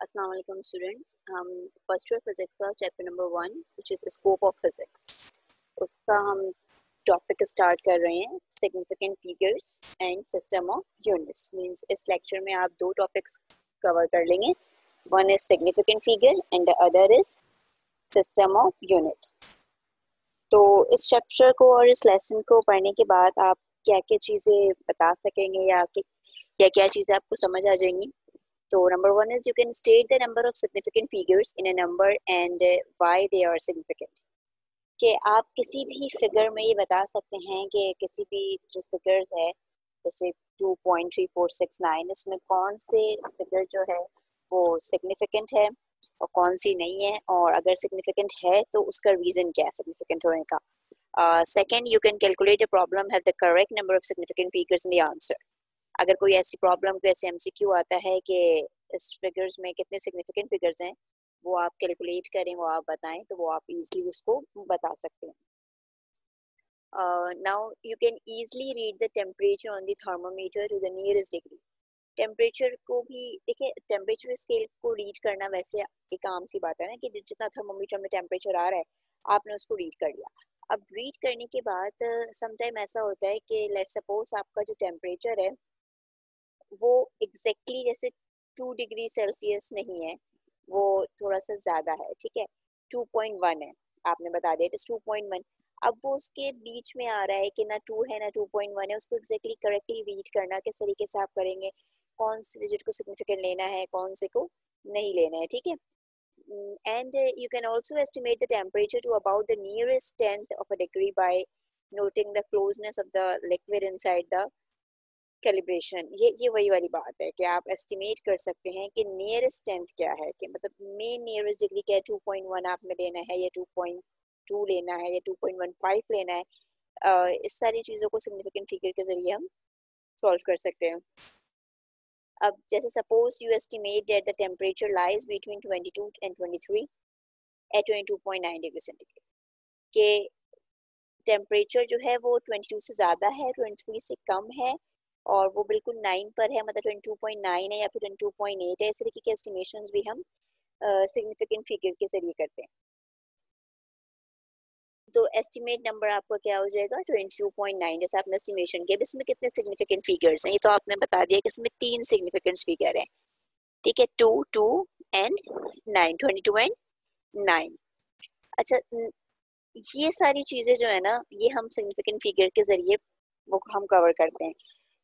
अस्सलाम वालेकुम स्टूडेंट्स। हम फर्स्ट ईयर फिजिक्स का chapter number 1 which is scope of physics, उसका हम टॉपिक स्टार्ट कर रहे हैं significant figures and system of units. Means इस लेक्चर में आप दो टॉपिक्स कवर कर लेंगे, one is significant figure and the other is system of unit. तो इस चैप्टर को और इस लेसन को पढ़ने के बाद आप क्या क्या चीज़ें बता सकेंगे या क्या चीज़ें आपको समझ आ जाएंगी। So number one is you can state the number of significant figures in a number and why they are significant. कि आप किसी भी फिगर में ये बता सकते हैं कि किसी भी जो फिगर्स है जैसे 2.3469 इसमें कौन से फिगर जो है वो सिग्निफिकेंट है और कौन सी नहीं है, और अगर सिग्निफिकेंट है तो उसका रीज़न क्या है सिग्निफिकेंट होने का। Second, you can calculate a problem have the correct number of significant figures in the answer. अगर कोई ऐसी प्रॉब्लम को ऐसे एमसीक्यू आता है कि इस फिगर्स में कितने सिग्निफिकेंट फिगर्स हैं वो आप कैलकुलेट करें, वो आप बताएं, तो वो आप इजीली उसको बता सकते हैं। Now you can easily read the temperature on the thermometer to the nearest degree. Temperature को भी देखिए, टेम्परेचर स्केल को रीड करना वैसे एक आम सी बात है ना कि जितना थर्मोमीटर में टेम्परेचर आ रहा है आपने उसको रीड कर लिया। अब रीड करने के बाद समटाइम ऐसा होता है कि लेट सपोज आपका जो टेम्परेचर है वो एग्जैक्टली जैसे 2 डिग्री सेल्सियस नहीं है, वो थोड़ा सा ज़्यादा है, ठीक है, 2.1 है, आपने बता दिया इट 2.1। अब वो उसके बीच में आ रहा है कि ना 2 है ना 2.1 है, उसको एग्जैक्टली करेक्टली रीड करना किस तरीके से आप करेंगे, कौन से डिजिट को सिग्निफिकेंट लेना है कौन से को नहीं लेना है, ठीक है। And you can also estimate the temperature to about the nearest tenth of a degree by noting the closeness of the liquid inside the calibration. ये वही वाली बात है कि आप एस्टिमेट कर सकते हैं कि नियरेस्ट टेंथ क्या है, कि मतलब मेन नियरेस्ट डिग्री क्या है, 2.1 आपने लेना है या 2.2 लेना है या 2.15 लेना है। इस सारी चीज़ों को सिग्निफिकेंट फिगर के जरिए हम सॉल्व कर सकते हैं। अब जैसे suppose you estimate that the temperature lies between 22 and 23 at 22.9 degree centigrade, के टेम्परेचर जो है वो 22 से ज़्यादा है, 23 से कम है, और वो बिल्कुल 9 पर है, मतलब 22.9 है या फिर 22.8 है। इस तरीके के एस्टिमेशंस भी हम सिग्निफिकेंट फिगर के जरिए करते हैं। तो एस्टिमेट नंबर आपका क्या हो जाएगा 22.9, जैसे आपने एस्टिमेशन किया। इसमें कितने सिग्निफिकेंट फिगर्स हैं ये तो आपने बता दिया कि इसमें 3 सिग्निफिकेंट फिगर हैं, ठीक है, 2, 2 एंड 9, 22 एंड 9। अच्छा, ये सारी चीज़ें जो है ना ये हम सिग्निफिकेंट फिगर के जरिए वो हम कवर करते हैं।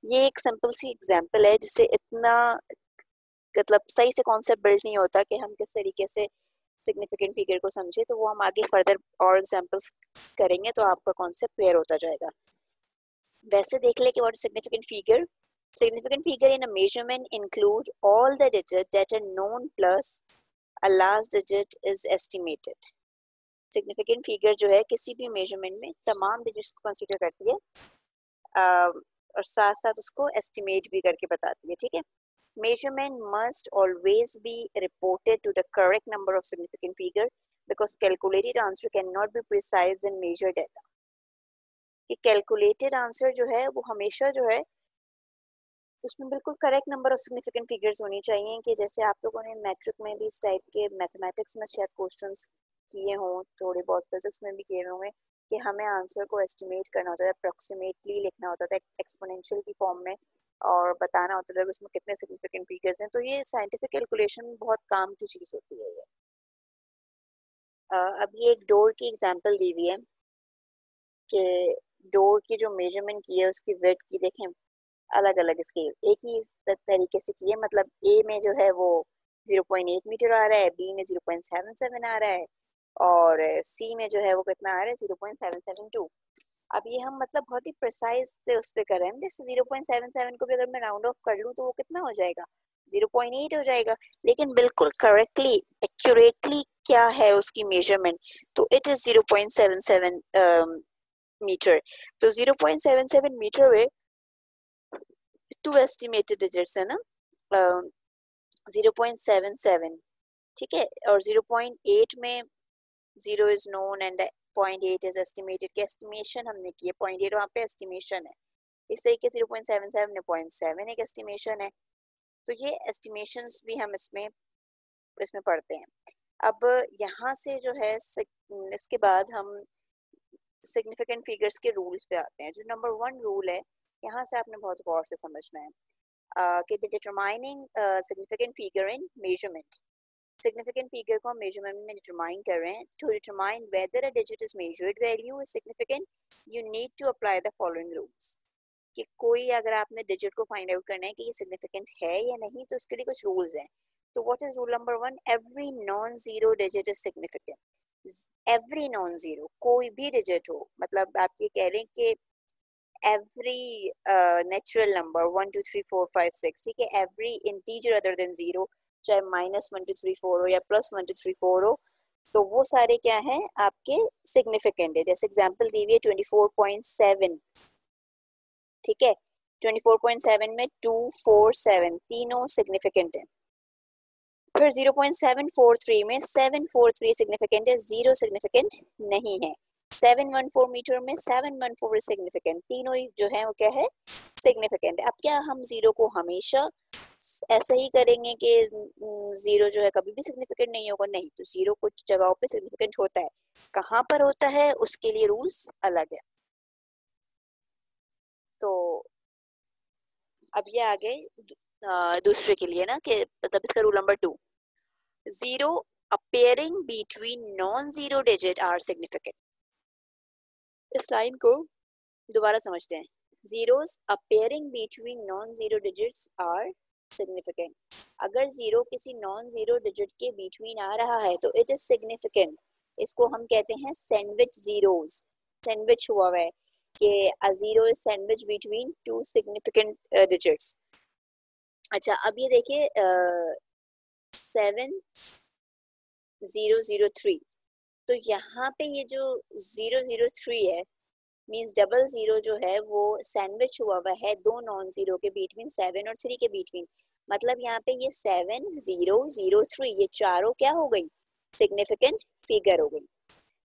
ये एक सिंपल सी एग्जांपल है जिससे इतना मतलब सही से कॉन्सेप्ट बिल्ड नहीं होता कि हम किस तरीके से सिग्निफिकेंट फिगर को समझे, तो वो हम आगे फर्दर और एग्जांपल्स करेंगे तो आपका कॉन्सेप्ट क्लियर होता जाएगा। वैसे देख ले कि what significant figure. Significant figure in a measurement include all the digit that are known plus a last digit is estimated. Significant figure जो है किसी भी मेजरमेंट में तमाम डिजिट्स को कंसीडर करती है और साथ साथ उसको एस्टिमेट भी करके बताती है, ठीक है। Measurement must always be reported to the correct number of significant figure because calculated answer cannot be precise in measured data। कि calculated answer जो है वो हमेशा जो है उसमें बिल्कुल correct number of significant figures होनी चाहिए। कि जैसे आप लोगों ने मैट्रिक में भी इस टाइप के मैथमेटिक्स में शायद क्वेश्चंस किए हों, थोड़े बहुत फिजिक्स में भी किए होंगे, कि हमें आंसर को एस्टिमेट करना होता है, अप्रोक्सीमेटली लिखना होता था एक्सपोनेंशियल की फॉर्म में और बताना होता था कि उसमें कितने सिग्निफिकेंट फिगर्स हैं। तो ये साइंटिफिक कैलकुलेशन बहुत काम की चीज़ होती है ये। अब ये एक डोर की एग्जांपल दी हुई है कि डोर की जो मेजरमेंट की है उसकी विड्थ की देखें अलग अलग स्केल एक ही तरीके से की है। मतलब ए में जो है वो 0.8 मीटर आ रहा है, बी में 0.77 आ रहा है, और सी में जो है वो कितना आ रहा है 0.772। अब ये हम मतलब बहुत ही प्रिसाइज पे उस पे कर रहे हैं। जैसे 0.77 को भी अगर मैं राउंड ऑफ कर लूँ तो वो कितना हो जाएगा 0.8 हो जाएगा, लेकिन बिल्कुल करेक्टली एक्यूरेटली क्या है उसकी मेजरमेंट, तो इट इज 0.77 मीटर। तो 0.77 मीटर में 2 एस्टिमेटेड डिजिट्स है ना, 0.77, ठीक है, और 0.8 में 0 is known and 0.8 is estimated. के एस्टिमेशन हमने की है, 0.8 वहाँ पे एस्टिमेशन है। इस तरीके 0.77 में 0.7 एक एस्टिमेशन है। तो ये एस्टिमेशंस भी हम इसमें इसमें पढ़ते हैं। अब यहाँ से जो है इसके बाद हम सिग्निफिकेंट फिगर्स के रूल्स पे आते हैं। जो नंबर 1 रूल है, यहाँ से आपने बहुत गौर से समझना है कि determining significant figure in measurement. Significant figure को हम मेजरमेंट में डिटरमाइन कर रहे हैं। To determine whether a digit is measured value is significant, you need to apply the following rules. कि कोई अगर आपने डिजिट को फाइंड आउट करना है कि ये सिग्निफिकेंट है या नहीं, तो उसके लिए कुछ रूल्स हैं। तो what is rule number 1? Every non zero digit is significant. Every non zero, कोई भी डिजिट हो, मतलब आप ये कह रहे हैं कि एवरी नेचुरल नंबर 1 2 3 4 5 6, ठीक है, every integer other than zero, चाहे -1 2 3 4 हो या +1 2 3 4 हो, तो वो सारे क्या हैं आपके सिग्निफिकेंट है। जैसे एग्जांपल दी हुई है 24.7, ठीक है, 24.7 में 2 4 7 तीनों सिग्निफिकेंट है। फिर 0.743 में 743 सिग्निफिकेंट है, 0 सिग्निफिकेंट नहीं है। 714 मीटर में 714 सिग्निफिकेंट, तीनों ही जो है वो क्या है, सिग्निफिकेंट। अब क्या हम जीरो को हमेशा ऐसे ही करेंगे कि जीरो जो है कभी भी सिग्निफिकेंट नहीं होगा? नहीं, तो जीरो कुछ जगहों पे सिग्निफिकेंट होता है। कहाँ पर होता है उसके लिए रूल्स अलग है। तो अब ये आगे दूसरे के लिए ना, कि मतलब इसका rule number 2, zero appearing between non-zero digit are significant। इस लाइन को दोबारा समझते हैं। Zeros appearing between non-zero digits are significant। अगर जीरो किसी non-zero digit के between आ रहा है तो it is significant। इसको हम कहते हैं sandwich zeros। sandwich हुआ है कि a zero is sandwich between two significant digits। अच्छा, अब ये देखिए 7003, तो यहाँ पे ये जो 003 है, मींस डबल जीरो जो है वो सैंडविच हुआ हुआ है दो नॉन जीरो के बीटवीन, 7 और 3 के बीटवीन। मतलब यहाँ पे ये 7003, ये चारों क्या हो गई, सिग्निफिकेंट फिगर हो गई।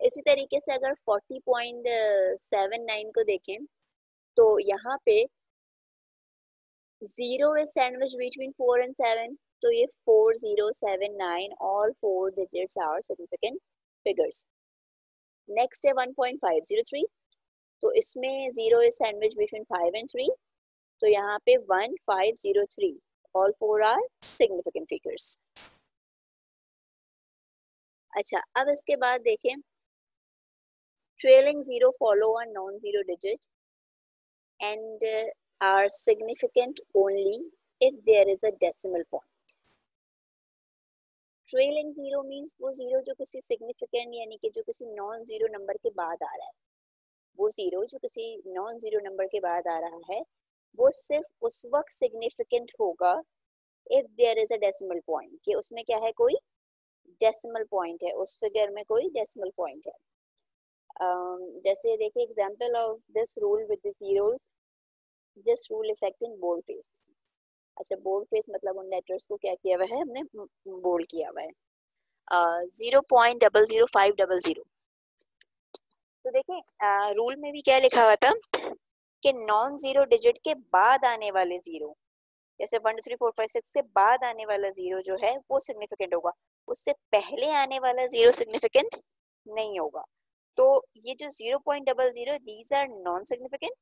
इसी तरीके से अगर 40.79 को देखें तो यहाँ पे 0 इज सैंडविच बिटवीन 4 and 7, तो ये 4079, all 4 digits are significant figures. Next है 1.503, तो इसमें 0 इज सैंडविच बिटवीन 5 and 3, तो यहाँ पे 1503, ऑल 4 आर सिग्निफिकेंट फिगर्स। अच्छा, अब इसके बाद देखें trailing zero follow a non zero digit and are significant only if there is a decimal point। Trailing zero means वो जीरो जो किसी सिग्निफिकेंट यानी कि जो किसी नॉन जीरो नंबर के बाद आ रहा है, वो जीरो जो किसी नॉन जीरो नंबर के बाद आ रहा है वो सिर्फ उस वक्त सिग्निफिकेंट होगा if there is a decimal point, कि उसमें क्या है, कोई डेसिमल पॉइंट है, उस फिगर में कोई डेसिमल पॉइंट है। जैसे देखिए example of this rule with the zeros, this rule effect in bold face. अच्छा, बोल्ड फेस मतलब उन लेटर्स को क्या किया हुआ है, हमने बोल्ड किया हुआ है। 0.00500, तो देखें रूल में भी क्या लिखा हुआ था कि नॉन जीरो डिजिट के बाद आने वाले जीरो, जैसे 1 2 3 4 5 6 से बाद आने वाला जीरो जो है वो सिग्निफिकेंट होगा, उससे पहले आने वाला जीरो सिग्निफिकेंट नहीं होगा। तो ये जो 0.00 दीज आर नॉन सिग्निफिकेंट,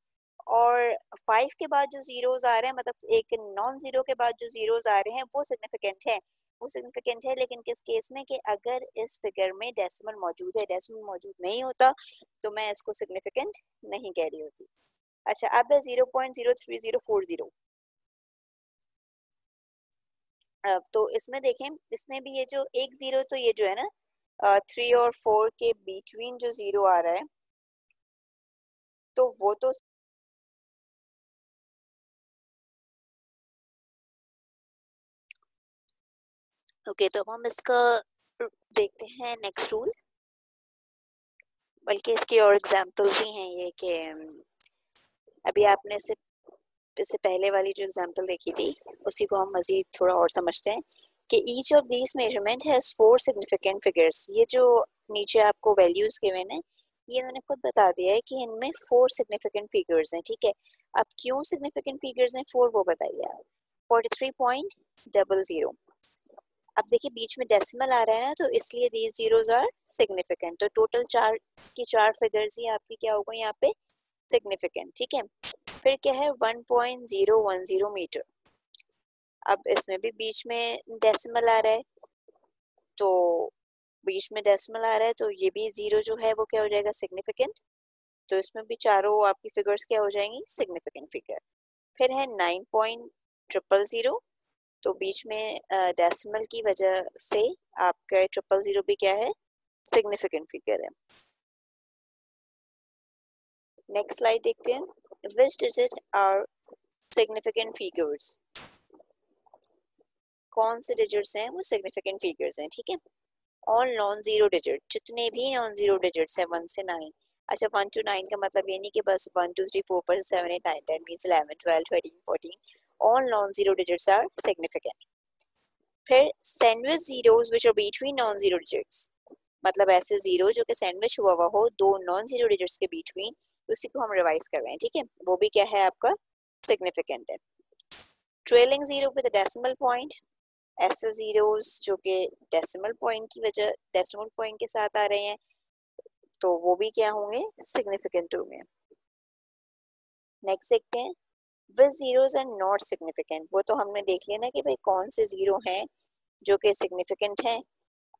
और 5 के बाद जो जीरोस आ रहे हैं, मतलब एक नॉन जीरो के बाद जो जीरोस आ रहे हैं वो सिग्निफिकेंट है। वो सिग्निफिकेंट है लेकिन किस केस में, कि अगर इस फिगर में डेसिमल मौजूद है, डेसिमल मौजूद नहीं होता तो मैं इसको सिग्निफिकेंट नहीं कह रही होती। अच्छा, अब है 0.03040। तो इसमें देखें, इसमें भी ये जो एक जीरो, तो ये जो है ना 3 और 4 के बीटवीन जो जीरो आ रहा है, तो वो तो ओके। तो हम इसका देखते हैं नेक्स्ट रूल, बल्कि इसके और एग्जांपल्स ही हैं ये कि अभी आपने इससे पहले वाली जो एग्जांपल देखी थी उसी को हम मजीद थोड़ा और समझते हैं कि each of these measurement has 4 significant figures. ये जो नीचे आपको वैल्यूज गिवन है ये इन्होंने खुद बता दिया है कि इनमें 4 सिग्निफिकेंट फिगर्स हैं, ठीक है। अब क्यों सिग्निफिकेंट फिगर्स हैं 4 वो बताइए आप। 43.00, अब देखिए बीच में डेसिमल आ रहा है ना, तो इसलिए दीज जीरोस आर सिग्निफिकेंट। तो टोटल चार फिगर्स ही आपकी क्या होगा यहाँ पे, सिग्निफिकेंट। ठीक है, फिर क्या है 1.010 मीटर। अब इसमें भी बीच में डेसिमल आ रहा है, तो बीच में डेसिमल आ रहा है तो ये भी जीरो जो है वो क्या हो जाएगा, सिग्निफिकेंट। तो इसमें भी चारों आपकी फिगर्स क्या हो जाएंगी, सिग्निफिकेंट फिगर। फिर है 9.000, तो बीच में डेसिमल की वजह से आपका 000 भी क्या है, सिग्निफिकेंट फिगर है। नेक्स्ट स्लाइड देखते हैं, विच डिजिट आर सिग्निफिकेंट फिगर्स। कौन से डिजिट्स हैं वो सिग्निफिकेंट फिगर्स हैं। ठीक है, ऑल नॉन जीरो डिजिट, जितने भी नॉन जीरो डिजिट्स हैं 1 से 9। अच्छा 1 to 9 का मतलब ये नहीं कि बस 1 2 3 4 5 7 8 9 10 means 11 12 13 14, all non zero digits are significant. फिर sandwich zeros which are between non zero digits, मतलब ऐसे जीरो जो कि सैंडविच हुआ हुआ हो दो नॉन जीरो डिजिट्स के बीटवीन, उसी को हम रिवाइज कर रहे हैं। ठीक है, वो भी क्या है आपका, सिग्निफिकेंट है। Trailing zero with decimal point, ऐसे जीरोस जो कि डेसिमल पॉइंट की वजह, डेसिमल पॉइंट के साथ आ रहे हैं, तो वो भी क्या होंगे, सिग्निफिकेंट होंगे। नेक्स्ट देखते हैं, विच जीरोस आर नॉट सिग्निफिकेंट। वो तो हमने देख लिया ना कि भाई कौन से जीरो हैं जो कि सिग्निफिकेंट हैं।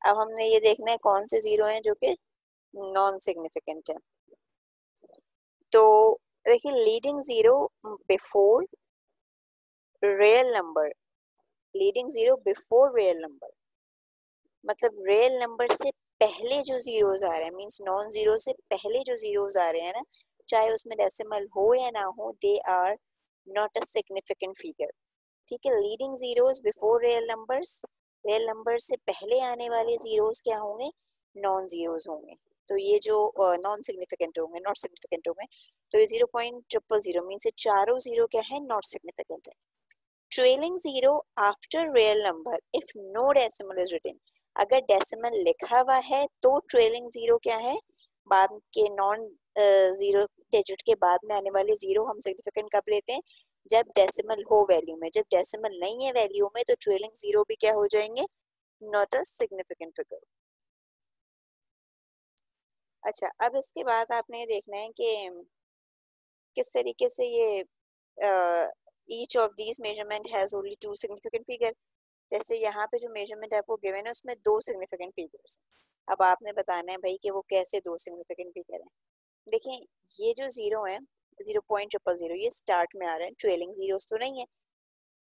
अब हमने ये देखना है कौन से जीरो हैं जो कि नॉन सिग्निफिकेंट है। तो देखिए leading zero before real number, leading zero before real number, मतलब रियल नंबर से पहले जो जीरोस आ रहे हैं, मींस नॉन जीरो से पहले जो जीरोस आ रहे हैं ना, चाहे उसमें डेसिमल हो या ना हो, they are not a significant figure. ठीक है, leading zeros before real numbers, real number से पहले आने वाले जीरोस क्या होंगे, नॉन जीरोस होंगे। तो ये जो नॉन सिग्निफिकेंट होंगे, नॉट सिग्निफिकेंट होंगे। तो ये 0.000 मींस ये चारों जीरो क्या है, नॉट सिग्निफिकेंट है। Trailing zero after real number if no decimal is written, अगर डेसिमल लिखा हुआ है तो ट्रेलिंग जीरो क्या है, बाद के नॉन जीरो डिजिट के बाद में आने वाले जीरो हम सिग्निफिकेंट कब लेते हैं, जब डेसिमल हो वैल्यू में। जब डेसिमल नहीं है वैल्यू में तो ट्रेलिंग जीरो भी क्या हो जाएंगे, नॉट अ सिग्निफिकेंट फिगर। अच्छा अब इसके बाद आपने ये देखना है कि किस तरीके से ये each of these measurement has only two significant figure. जैसे यहाँ पे जो मेजरमेंट आपको गिवन है उसमें दो सिग्निफिकेंट फिगर्स, अब आपने बताना है भाई कि वो कैसे दो सिग्निफिकेंट फिगर हैं। देखिए ये जो जीरो है 0.000 ये स्टार्ट में आ रहे हैं, ट्रेलिंग जीरोस तो नहीं है,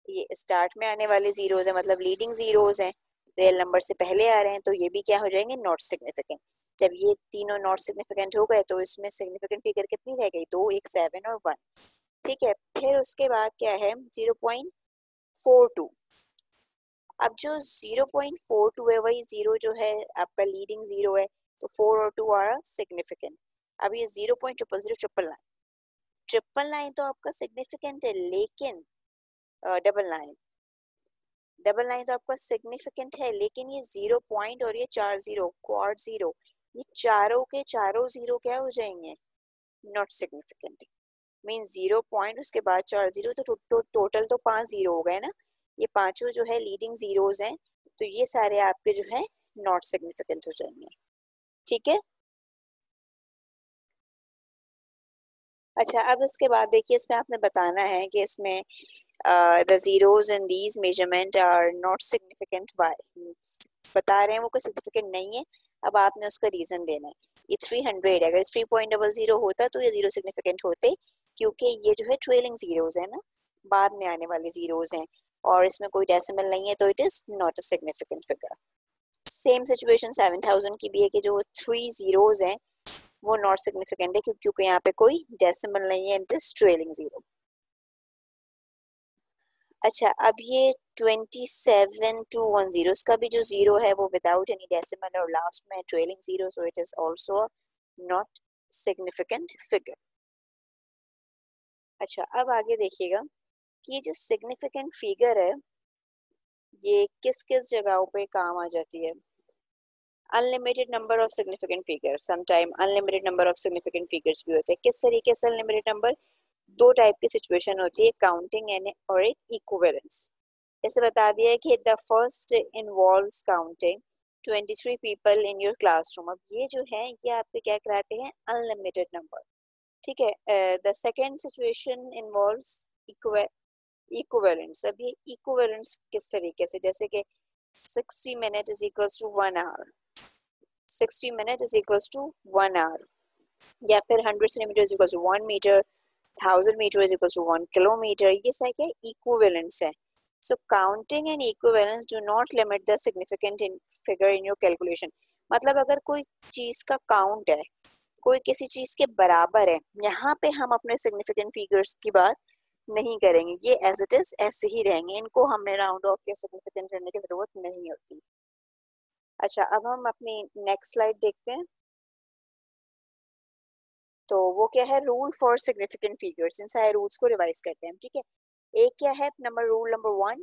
ये स्टार्ट में आने वाले जीरोस है, मतलब लीडिंग जीरोस हैं, रियल नंबर से पहले आ रहे हैं, तो ये भी क्या हो जाएंगे, नॉट सिग्निफिकेंट। जब ये तीनों नॉट सिग्निफिकेंट हो गए तो इसमें सिग्निफिकेंट फिगर कितनी रह गई, 2 1 7 और 1। ठीक है, फिर उसके बाद क्या है 0.42। अब जो 0.42 है वही जीरो जो है आपका लीडिंग जीरो है, तो 4 और 2 आर सिग्निफिकेंट। अब ये 0.000 तो आपका सिग्निफिकेंट है, लेकिन डबल नाइन तो आपका सिग्निफिकेंट है, लेकिन ये 0 पॉइंट और ये 4 जीरो क्वाड जीरो, ये चारों के चारों जीरो क्या हो जाएंगे, नॉट सिग्निफिकेंट। मीन 0 पॉइंट उसके बाद 4 जीरो, तो टोटल तो 5 जीरो हो गए ना, ये पांचों जो है लीडिंग जीरोस हैं, तो ये सारे आपके जो है नॉट सिग्निफिकेंट हो जाएंगे। ठीक है, अच्छा अब इसके बाद देखिए इसमें आपने बताना है कि इसमें the zeros in these measurement are not significant by, बता रहे हैं वो कोई सिग्निफिकेंट नहीं है। अब आपने उसका रीजन देना है। ये 300 है, अगर 3.00 होता तो ये जीरो सिग्निफिकेंट होते, क्योंकि ये जो है ट्रेलिंग जीरोस है ना, बाद में आने वाले जीरोस हैं, और इसमें कोई डेसिमल नहीं है, तो it is not a significant figure. Same situation 7000 की भी है कि जो 3 जीरोस हैं वो नॉट सिग्निफिकेंट है, क्योंकि यहाँ पे कोई डेसिमल नहीं है, इट इज ट्रेलिंग जीरो। अच्छा अब ये 27,210 का भी जो जीरो है वो विदाउट एनी डेसिमल और लास्ट में trailing zero, so it is also not significant figure. अच्छा अब आगे देखिएगा कि ये जो सिग्निफिकेंट फिगर है ये किस किस जगहों पे काम आ जाती है। Unlimited number of significant figures, sometime unlimited number of significant figures भी होते हैं। किस तरीके से अनलिमिटेड नंबर, दो टाइप की सिचुएशन होती है, काउंटिंग एंड और एक इक्विवेलेंस। इसे बता दिया है कि the first involves counting 23 people in your classroom. अब ये जो है ये आपके क्या कहलाते हैं, अनलिमिटेड नंबर, ठीक है। The second situation involves equivalence. अब ये इक्विवेलेंस किस तरीके से, जैसे कि 60 minute is equals to 1 hour, 60 minute is equals to 1 hour, या फिर 100 centimetre is equals to 1 metre, 1000 metre is equals to 1 kilometre. ये सब क्या इक्विवेलेंस है। So counting and equivalence do not limit the significant figure in your calculation. मतलब अगर कोई चीज का काउंट है, कोई किसी चीज के बराबर है, यहाँ पे हम अपने सिग्निफिकेंट फिगर्स की बात नहीं करेंगे, ये एज इट इज ऐसे ही रहेंगे, इनको हमें राउंड ऑफ या सिग्निफिकेंट करने की जरूरत नहीं होती। अच्छा, अब हम अपनी नेक्स्ट स्लाइड देखते हैं। तो वो क्या है, रूल फॉर सिग्निफिकेंट फिगर्स। इन सारे रूल्स को रिवाइज करते हैं, ठीक है। एक क्या है rule number 1,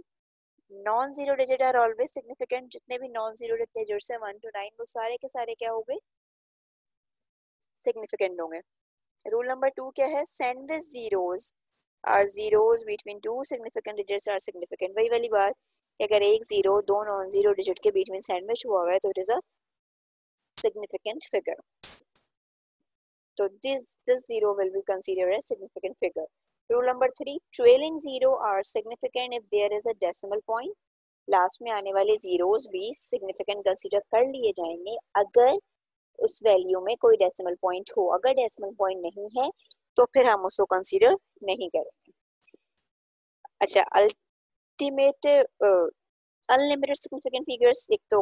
non zero digit are always significant. जितने भी नॉन जीरो डिजिट्स हैं 1 to 9 वो सारे के सारे क्या होंगे, सिग्निफिकेंट होंगे। रूल नंबर 2 क्या है, sandwich zeros are zeros between two significant digits are significant. वही वाली बात, अगर एक जीरो दो नॉन जीरो डिजिट के बीच में सैंडविच हुआ है तो it is a significant figure. तो this zero will be considered as significant figure. Rule number 3, trailing zero are significant if there is a decimal point. Last में आने वाले जीरोस भी सिग्निफिकेंट कंसीडर कर लिए जाएंगे अगर उस वैल्यू में कोई डेसिमल पॉइंट हो। अगर डेसिमल पॉइंट नहीं है तो फिर हम उसको कंसीडर नहीं करेंगे। अच्छा, अल्टीमेट अनलिमिटेड सिग्निफिकेंट फिगर्स, एक तो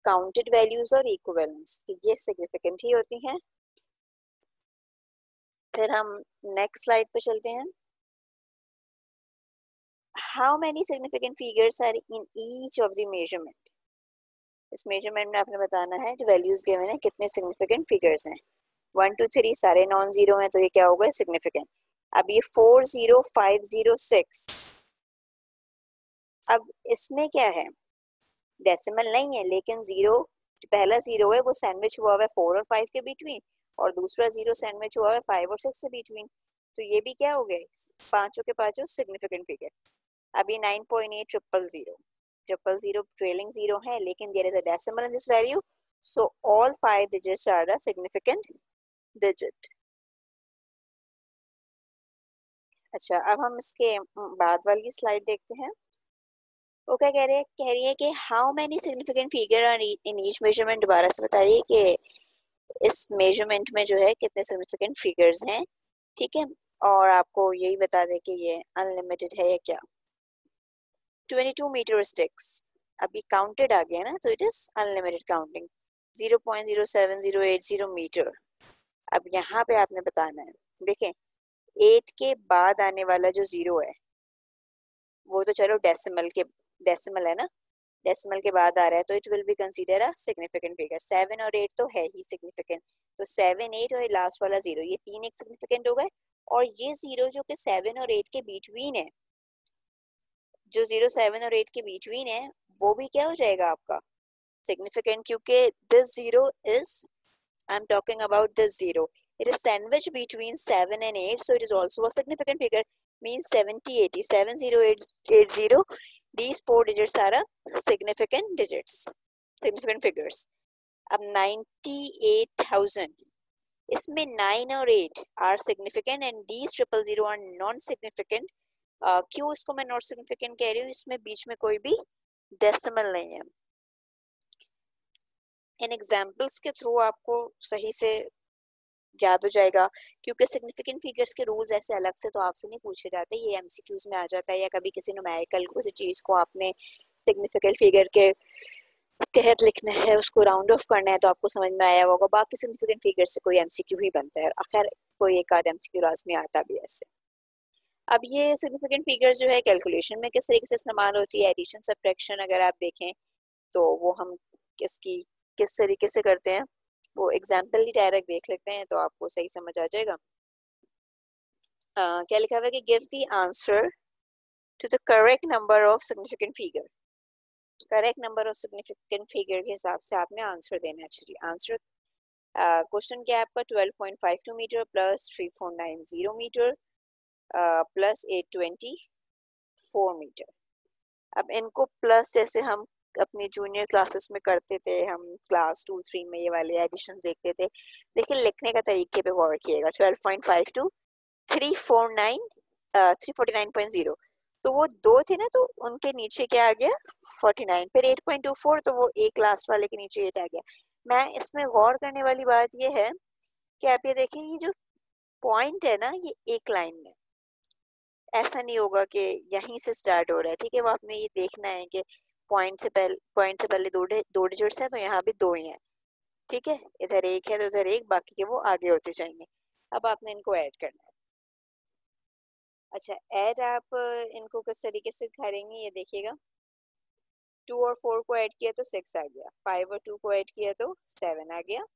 काउंटेड वैल्यूज और इक्विवेलेंस, ये सिग्निफिकेंट ही होती हैं। फिर हम नेक्स्ट स्लाइड पे चलते हैं। How many significant figures are in each of the measurement. इस मेजरमेंट में आपने बताना है जो वैल्यूज गिवन है कितने सिग्निफिकेंट फिगर्स हैं। 1 2 3 सारे नॉन जीरो हैं तो ये क्या होगा, सिग्निफिकेंट। अब ये 4 0 5 0 6, अब इसमें क्या है, डेसिमल नहीं है लेकिन जीरो, पहला जीरो है वो सैंडविच हुआ है 4 और 5 के बिटवीन, और दूसरा जीरो सैंडविच हुआ है 5 और 6 के बिटवीन। तो ये भी क्या हो गए, पांचों के पांचों सिग्निफिकेंट फिगर। अब ये 9.8 ट्रिपल जीरो ट्रेलिंग जीरो है लेकिन there is a decimal in this value, so all 5 digits are the significant digit. अच्छा, अब हम इसके बाद वाली स्लाइड देखते हैं। वो क्या कह रही है कि how many significant figure are in each measurement. दोबारा से बताइए कि इस मेजरमेंट में जो है कितने सिग्निफिकेंट फिगर्स हैं, ठीक है। और आपको यही बता दें कि ये अनलिमिटेड है या क्या। 22 मीटर स्टिक्स, अभी काउंटेड आ गया ना तो it is unlimited counting. 0.07080 metre. अब यहाँ पे आपने बताना है, देखें 8 के बाद आने वाला जो जीरो है वो तो चलो डेसिमल है ना, डेसिमल के बाद आ रहा है तो it will be consider a significant figure. 7 और 8 तो है ही सिग्निफिकेंट, तो 7 8 और लास्ट वाला जीरो, ये तीन एक सिग्निफिकेंट हो गए। और ये जीरो जो कि 7 और 8 के बिटवीन है, जो जीरो 7 और 8 के बिटवीन है वो भी क्या हो जाएगा आपका, सिग्निफिकेंट, क्योंकि this zero is, I am talking about this zero, it is sandwiched between 7 and 8, so it is also a significant figure, means 70 80 70 80, these four digits are a significant digits, significant figures. अब 98,000, इसमें 9 और 8 are significant and these 000 are non significant. क्यों इसको मैं not significant कह रही हूँ, इसमें बीच में कोई भी डेसिमल नहीं है। इन एग्जाम्पल्स के थ्रू आपको सही से याद हो जाएगा, क्योंकि सिग्निफिकेंट फिगर्स के रूल्स ऐसे अलग से तो आपसे नहीं पूछे जाते, ये एमसीक्यूज में आ जाता है, या कभी किसी न्यूमेरिकल किसी चीज को आपने सिग्निफिकेंट फिगर के तहत लिखना है, उसको राउंड ऑफ करना है तो आपको समझ में आया होगा। बाकी सिग्निफिकेंट फिगर से कोई एमसीक्यू ही बनता है, आखिर कोई एक आध एमसीक्यू लाजमी आता भी ऐसे। अब ये सिग्निफिकेंट फिगर जो है कैलकुलेशन में किस तरीके से इस्तेमाल होती है, एडिशन सब्ट्रैक्शन अगर आप देखें तो वो हम किस तरीके से करते हैं, वो एग्जाम्पल ही डायरेक्ट देख लेते हैं तो आपको सही समझ आ जाएगा। क्या लिखा हुआ है कि give the answer to the correct number of significant figure. Correct number of significant figure के हिसाब से आपने आंसर देना चाहिए। आंसर क्वेश्चन क्या है आपका, 12.52 metre plus 3490 metre plus 824 metre. अब इनको प्लस जैसे हम अपनी जूनियर क्लासेस में करते थे, हम क्लास 2 3 में ये वाले एडिशन देखते थे, लेकिन लिखने का तरीके पे गौर किएगा। 12.5 टू 349.0, तो वो दो थे ना, तो उनके नीचे क्या आ गया 49, फिर 8.24, तो वो एक लास्ट वाले के नीचे 8 आ गया। मैं इसमें गौर करने वाली बात ये है कि आप ये देखिए, ये जो पॉइंट है ना, ये एक लाइन में, ऐसा नहीं होगा कि यहीं से स्टार्ट हो रहा है, ठीक है। वो आपने ये देखना है कि पॉइंट से पहले दो डिजिट्स हैं, तो यहाँ भी दो ही हैं, ठीक है। इधर एक है तो उधर एक, बाकी के वो आगे होते जाएंगे। अब आपने इनको ऐड करना है। अच्छा, ऐड आप इनको किस तरीके से करेंगे, ये देखिएगा। 2 और 4 को ऐड किया तो 6 आ गया, 5 और 2 को ऐड किया तो 7 आ गया।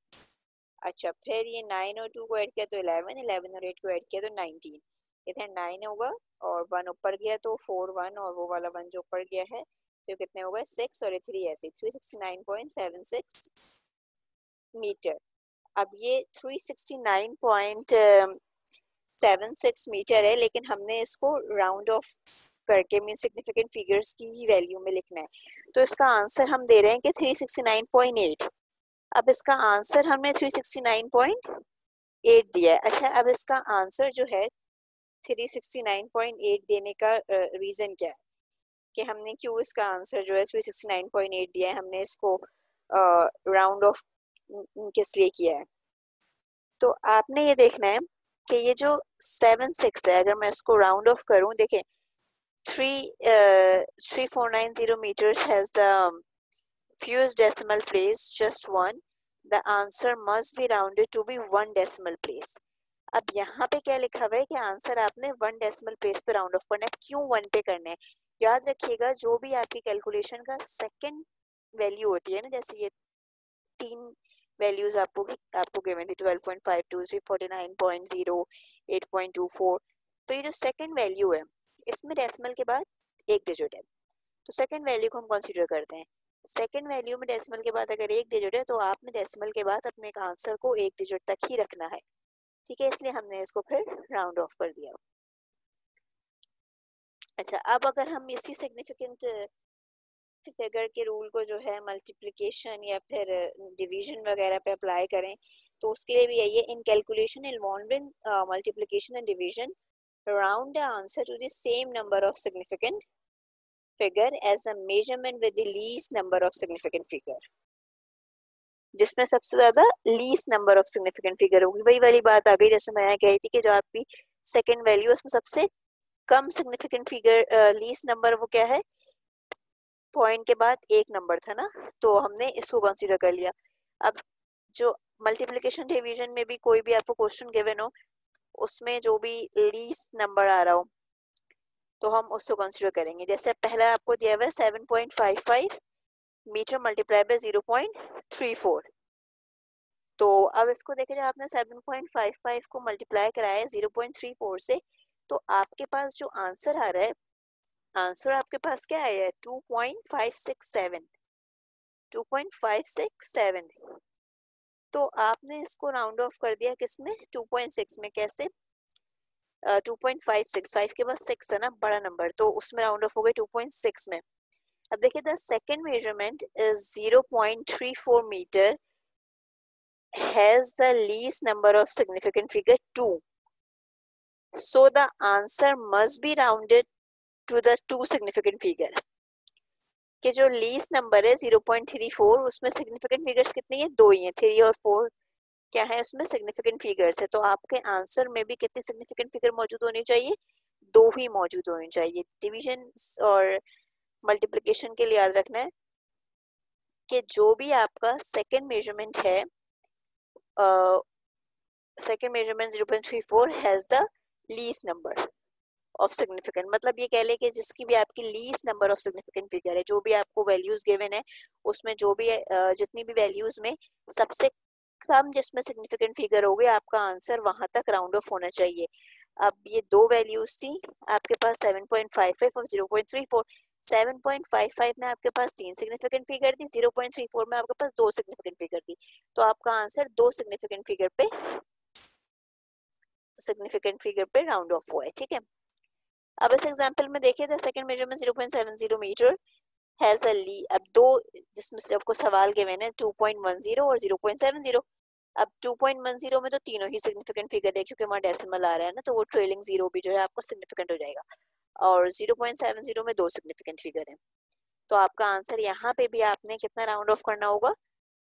अच्छा, फिर ये 9 और 2 को ऐड किया तो 11, 11 और 8 को ऐड किया तो 19। इधर 9 होगा और 1 ऊपर गया तो 4 1, और वो वाला 1 जो ऊपर गया है तो कितने हो गए 6, और ये 3 ऐसे 369.76 मीटर। अब ये 369.76 मीटर है, लेकिन हमने इसको राउंड ऑफ करके मीन सिग्निफिकेंट फिगर्स की ही वैल्यू में लिखना है, तो इसका आंसर हम दे रहे हैं कि 369.8। अब इसका आंसर हमने 369.8 दिया है। अच्छा, अब इसका आंसर जो है 369.8 देने का रीजन क्या है, कि हमने क्यों इसका आंसर जो है 369.8 दिया है, हमने इसको राउंड ऑफ किस लिए किया है। तो आपने ये देखना है कि ये जो 7 6 है, अगर मैं इसको राउंड ऑफ करूं, देखें 3490 meters has the fewest decimal place, just one. The answer must be rounded to be 1 decimal place. अब यहाँ पे क्या लिखा हुआ है कि आंसर आपने 1 डेसिमल प्लेस पे राउंड ऑफ करना है। क्यों 1 पे करना है, याद रखिएगा, जो भी आपकी कैलकुलेशन का सेकंड वैल्यू होती है ना, जैसे ये 3 वैल्यूज आपको गिवन थी 12.52, 349.0, 8.24, तो ये जो सेकंड वैल्यू है इसमें डेसिमल के बाद एक डिजिट है, तो सेकंड वैल्यू को हम कंसीडर करते हैं। सेकंड वैल्यू में डेसिमल के बाद अगर एक डिजिट है, तो आपने डेसिमल के बाद अपने आंसर को एक डिजिट तक ही रखना है, ठीक है। इसलिए हमने इसको फिर राउंड ऑफ कर दिया। अच्छा, अब अगर हम इसी सिग्निफिकेंट फिगर के रूल को जो है मल्टीप्लिकेशन या फिर डिवीजन वगैरह पे अप्लाई करें, तो उसके लिए भी यही है, in calculation involving multiplication and division round the answer to the same number of significant figure as the measurement with the least number of significant figure, जिसमें सबसे ज्यादा least number of significant figure होगी। वही वाली बात आ गई जैसे मैं कही थी कि जो आपकी सेकंड वैल्यू उसमें सबसे कम सिग्निफिकेंट फिगर लीस्ट नंबर वो क्या है, पॉइंट के बाद एक नंबर था ना, तो हमने इसको कंसीडर कर लिया। अब जो मल्टीप्लिकेशन डिवीजन में भी कोई भी आपको क्वेश्चन गिवन हो, उसमें जो भी लीस्ट नंबर आ रहा हो तो हम उसको कंसीडर करेंगे। जैसे पहला आपको दिया हुआ है 7.55 मीटर मल्टीप्लाई बाय 0.34, तो अब इसको देखें, जब आपने 7.55 को मल्टीप्लाई कराया है 0.34 से, तो आपके पास जो आंसर आ रहा है, आंसर आपके पास क्या आया है 2.567, 2.567। तो आपने इसको राउंड ऑफ कर दिया किसमें 2.6 में, कैसे 2.56, 5 के बाद 6 है ना बड़ा नंबर, तो उसमें राउंड ऑफ हो गए 2.6 में। अब देखिए the second measurement is 0.34 metre has the least number of significant figure 2, so the answer must be rounded to the 2 significant figure। कि जो लीस्ट नंबर है 0.34, उसमें सिग्निफिकेंट फिगर्स कितनी है, 2 ही है, 3 और 4 क्या है उसमें सिग्निफिकेंट फिगर्स है, तो आपके आंसर में भी कितनी सिग्निफिकेंट फिगर मौजूद होनी चाहिए, 2 ही मौजूद होनी चाहिए। डिवीजन और मल्टीप्लिकेशन के लिए याद रखना है कि जो भी आपका सेकंड मेजरमेंट है, second measurement 0.34 has the least number of significant, मतलब ये कह ले कि जिसकी भी आपकी least number of significant figure है, जो भी आपको वैल्यूज गिवन है उसमें जो भी जितनी भी वैल्यूज में सबसे कम जिसमें सिग्निफिकेंट फिगर हो गई, आपका आंसर वहां तक राउंड ऑफ होना चाहिए। अब ये दो वैल्यूज थी आपके पास 7.55 और 0.34। 7.55 में आपके पास 3 सिग्निफिकेंट फिगर थी, 0.34 में आपके पास 2 सिग्निफिकेंट फिगर थी, तो आपका आंसर 2 सिग्निफिकेंट फिगर पे राउंड ऑफ हुआ है, ठीक है। अब इस एग्जांपल में देखिए the second measurement 0.70 metre has a ली, अब दो जिसमें से आपको सवाल गिवन है 2.10 और 0.70। अब 2.10 में तो तीनों ही सिग्निफिकेंट फिगर है क्योंकि हमारा डेसिमल आ रहा है ना, तो वो ट्रेलिंग जीरो भी जो है आपका सिग्निफिकेंट हो जाएगा, और 0.70 में दो सिग्निफिकेंट फिगर है। तो आपका आंसर यहाँ पे भी आपने कितना राउंड ऑफ करना होगा,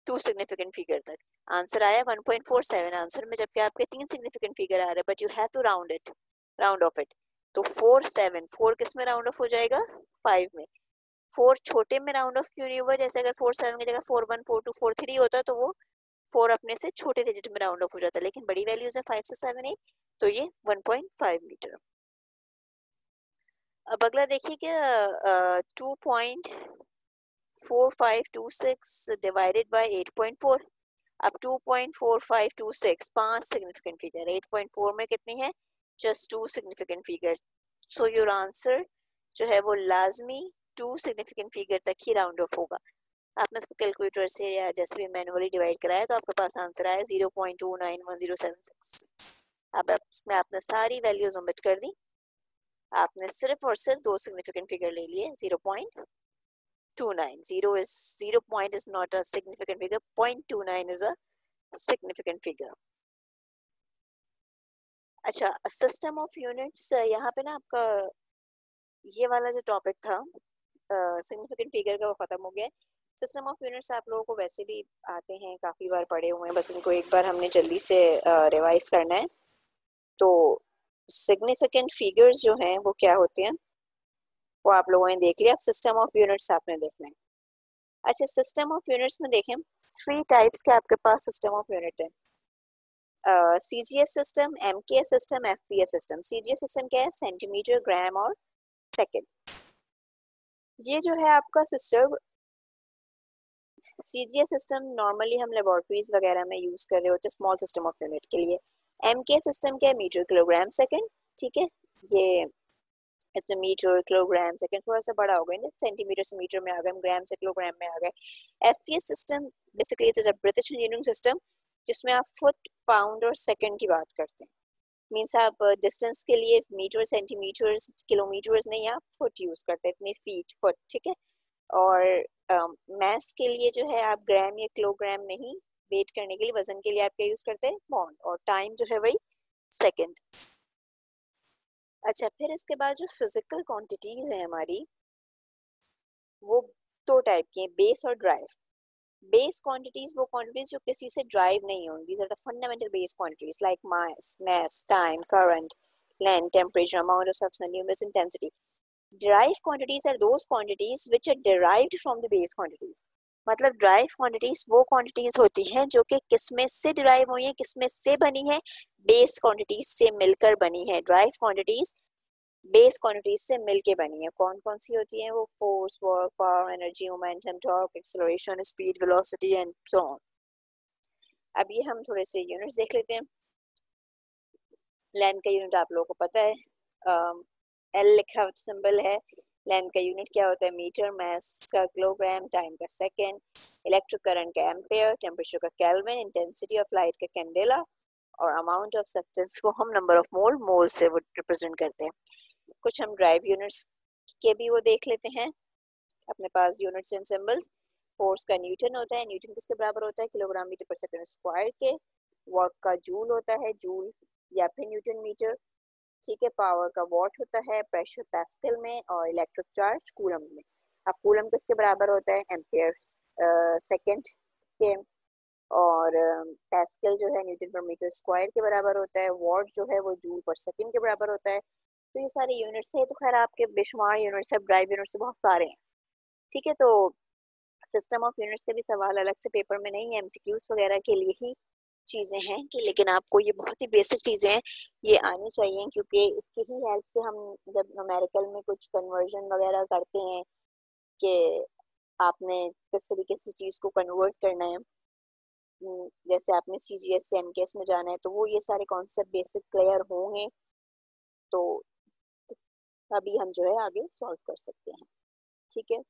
टू सिग्निफिकेंट फिगर तक। आंसर आया 1.47 आंसर में, जबकि आपके तीन सिग्निफिकेंट फिगर आ रहे हैं, but you have to round it, round off it. तो 4 किस में राउंड ऑफ हो जाएगा, 5 में। 4 छोटे में राउंड ऑफ क्यों नहीं हुआ, जैसे अगर 4 7 की जगह 4 1 4 2 4 3 होता तो वो 4 अपने से छोटे डिजिट में राउंड ऑफ हो जाता, लेकिन बड़ी वैल्यूज है 5 से 7 8, तो ये 1.5 मीटर। अब अगला देखिए कि 2.4526 डिवाइडेड बाय 8.4। अब 2.4526 5 सिग्निफिकेंट फिगर, 8.4 में कितनी है, just 2 significant figure. So your answer जो है वो लाजमी 2 सिग्निफिकेंट फिगर तक ही राउंड ऑफ होगा। आपने इसको कैलकुलेटर से या जैसे भी मैनुअली डिवाइड कराया तो आपके पास आंसर आया 0.291076। अब इसमें आपने सारी वैल्यूज ओमिट कर दी, आपने सिर्फ और सिर्फ दो सिग्निफिकेंट फिगर ले लिए। 0.29, 0 point is not a significant figure, 0.29 is a significant figure। अच्छा, सिस्टम ऑफ यूनिट्स, यहाँ पे ना आपका ये वाला जो टॉपिक था सिग्निफिकेंट फिगर का वो खत्म हो गया। सिस्टम ऑफ यूनिट्स आप लोगों को वैसे भी आते हैं, काफी बार पढ़े हुए हैं, बस इनको एक बार हमने जल्दी से रिवाइज करना है। तो सिग्निफिकेंट फिगर्स जो हैं वो क्या होते हैं वो आप लोगों ने देख लिया। अब सिस्टम ऑफ यूनिट्स आपने देखना है। अच्छा, सिस्टम ऑफ यूनिट्स में देखें 3 टाइप्स के आपके पास सिस्टम ऑफ यूनिट है, CGS system, MKS system, FPS system. CGS system क्या है, सेंटीमीटर, ग्राम और सेकंड। ये जो है आपका सिस्टम, सीजीएस सिस्टम नॉर्मली हम लेबोरेटरीज वगैरह में यूज कर रहे होते हैं स्मॉल सिस्टम ऑफ यूनिट के लिए। एमके सिस्टम क्या है, मीटर किलोग्राम सेकंड, ठीक है। ये इसमें मीटर किलोग्राम सेकंड थोड़ा सा बड़ा हो गया ना, सेंटीमीटर से मीटर में आ गए, ग्राम से किलोग्राम में आ गए। FPS system basically it is a British engineering system जिसमें आप फुट, पाउंड और सेकंड की बात करते हैं। मीन्स आप डिस्टेंस के लिए मीटर, सेंटीमीटर्स, किलोमीटर्स नहीं, आप फुट यूज करते हैं, इतने फीट, फुट, ठीक है। और मैस के लिए जो है आप ग्राम या किलोग्राम नहीं, वेट करने के लिए, वजन के लिए आप क्या यूज करते हैं, पाउंड, और टाइम जो है वही सेकंड। अच्छा, फिर इसके बाद जो फिजिकल क्वांटिटीज है हमारी वो दो टाइप की हैं, बेस और ड्राइव। बेस क्वांटिटीज वो क्वांटिटीज जो किसी से ड्राइव नहीं होंगी, these are the fundamental base quantities like mass, time, current, length, temperature, amount of substance, न्यूमरस, intensity. Derived quantities are those quantities which are derived from the base quantities। मतलब drive quantities वो quantities होती हैं जो कि किसमें से derive हुई है, किसमें से बनी है, बेस क्वांटिटीज से मिलकर बनी है। ड्राइव क्वांटिटीज बेस क्वांटिटीज से मिलके बनी है। कौन कौन सी होती हैं वो, force, work, power, energy, momentum, torque, acceleration, speed, velocity and so on. अब ये हम थोड़े से यूनिट्स देख लेते हैं। लेंथ का यूनिट आप लोगों को पता है, एल लिखा सिंबल है। लेंथ का यूनिट क्या होता है, मीटर, मास का किलोग्राम, टाइम का सेकंड, इलेक्ट्रिक करंट का एम्पेयर, टेम्परेचर का केल्विन, इंटेंसिटी ऑफ लाइट का कैंडेला, और अमाउंट ऑफ सब्सटेंस को हम नंबर ऑफ मोल से वो रिप्रेजेंट करते हैं। कुछ हम ड्राइव यूनिट्स के भी वो देख लेते हैं अपने पास, यूनिट्स एंड सिंबल्स। फोर्स का न्यूटन होता है, न्यूटन किसके बराबर होता है, किलोग्राम मीटर पर सेकंड स्क्वायर के। वर्क का जूल होता है, जूल या फिर न्यूटन मीटर, ठीक है। पावर का वॉट होता है, प्रेशर पास्कल में, और इलेक्ट्रिक चार्ज कूलम में। अब कूलम किसके बराबर होता है, एम्पियर सेकंड के, और पास्कल जो है न्यूटन पर मीटर स्क्वायर के बराबर होता है, वॉट जो है वो जूल पर सेकंड के बराबर होता है। तो ये सारे यूनिट्स है, तो खैर आपके बेशुमार यूनिट्स है, ड्राइव यूनिट्स बहुत सारे हैं, ठीक है। तो सिस्टम ऑफ यूनिट्स के भी सवाल अलग से पेपर में नहीं है, एमसीक्यूज वगैरह के लिए ही चीज़ें हैं कि, लेकिन आपको ये बहुत ही बेसिक चीज़ें हैं, ये आनी चाहिए, क्योंकि इसकी ही हेल्प से हम जब न्यूमेरिकल में कुछ कन्वर्जन वगैरह करते हैं कि आपने किस तरीके से चीज़ को कन्वर्ट करना है, जैसे आपने सीजीएस से एमकेएस में जाना है, तो वो ये सारे कॉन्सेप्ट बेसिक क्लियर होंगे तो अभी हम जो है आगे सॉल्व कर सकते हैं, ठीक है।